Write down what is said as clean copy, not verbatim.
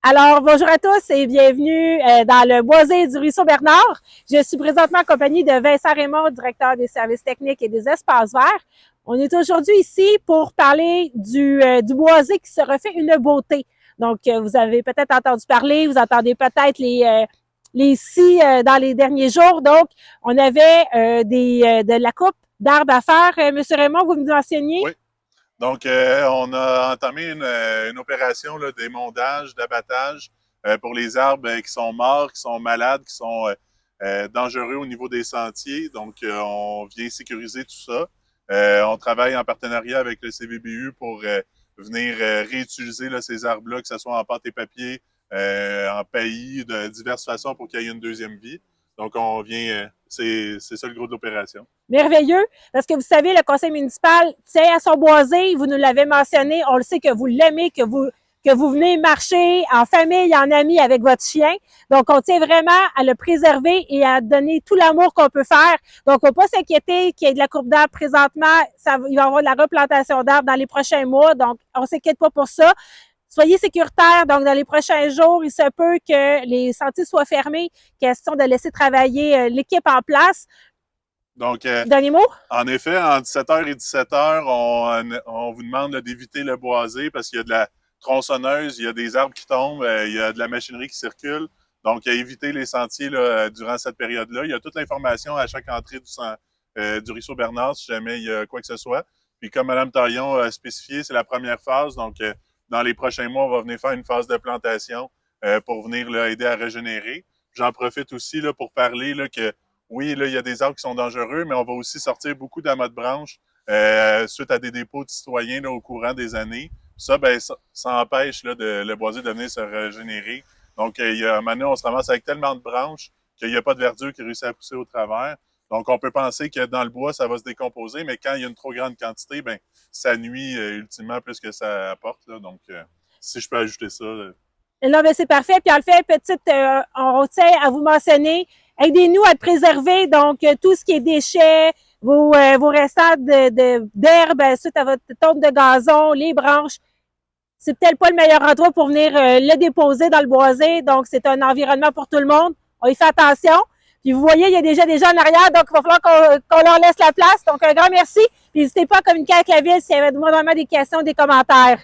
Alors, bonjour à tous et bienvenue dans le boisé du Ruisseau Bernard. Je suis présentement en compagnie de Vincent Raymond, directeur des services techniques et des espaces verts. On est aujourd'hui ici pour parler du boisé qui se refait une beauté. Donc, vous avez peut-être entendu parler, vous entendez peut-être les scies dans les derniers jours. Donc, on avait de la coupe d'arbres à faire. Monsieur Raymond, vous me mentionniez? Oui. Donc, on a entamé une opération là, d'émondage, d'abattage pour les arbres qui sont morts, qui sont malades, qui sont dangereux au niveau des sentiers. Donc, on vient sécuriser tout ça. On travaille en partenariat avec le CVBU pour venir réutiliser là, ces arbres-là, que ce soit en pâte et papier, en paillis, de diverses façons pour qu'il y ait une deuxième vie. Donc, on vient, c'est ça le gros de l'opération. Merveilleux, parce que vous savez, le conseil municipal tient à son boisé, vous nous l'avez mentionné, on le sait que vous l'aimez, que vous venez marcher en famille, en amis avec votre chien. Donc, on tient vraiment à le préserver et à donner tout l'amour qu'on peut faire. Donc, on ne va pas s'inquiéter qu'il y ait de la courbe d'arbres présentement. Il va y avoir de la replantation d'arbres dans les prochains mois. Donc, on ne s'inquiète pas pour ça. Soyez sécuritaires. Donc, dans les prochains jours, il se peut que les sentiers soient fermés. Question de laisser travailler l'équipe en place. Donc, Dernier mot? en effet, en 17h et 17h, on vous demande d'éviter le boisé parce qu'il y a de la tronçonneuse, il y a des arbres qui tombent, il y a de la machinerie qui circule. Donc, à éviter les sentiers là, durant cette période-là. Il y a toute l'information à chaque entrée du Ruisseau Bernard si jamais il y a quoi que ce soit. Puis, comme Mme Taillon a spécifié, c'est la première phase. Donc, dans les prochains mois, on va venir faire une phase de plantation pour venir là, aider à régénérer. J'en profite aussi là, pour parler là, que oui, là, il y a des arbres qui sont dangereux, mais on va aussi sortir beaucoup d'amas de branches suite à des dépôts de citoyens là, au courant des années. Ça, ben, ça empêche là, le boisé de venir se régénérer. Donc, il y a, maintenant, on se ramasse avec tellement de branches qu'il n'y a pas de verdure qui réussit à pousser au travers. Donc, on peut penser que dans le bois, ça va se décomposer, mais quand il y a une trop grande quantité, ben, ça nuit ultimement plus que ça apporte. Là. Donc, si je peux ajouter ça. Non, mais c'est parfait. Puis en fait, on tient à vous mentionner, aidez-nous à préserver donc tout ce qui est déchets, vos restants d'herbe suite à votre tombe de gazon, les branches. C'est peut-être pas le meilleur endroit pour venir le déposer dans le boisé. Donc, c'est un environnement pour tout le monde. On y fait attention. Puis vous voyez, il y a déjà des gens en arrière, donc il va falloir qu'on leur laisse la place. Donc, un grand merci. Puis n'hésitez pas à communiquer avec la ville s'il y avait vraiment des questions, des commentaires.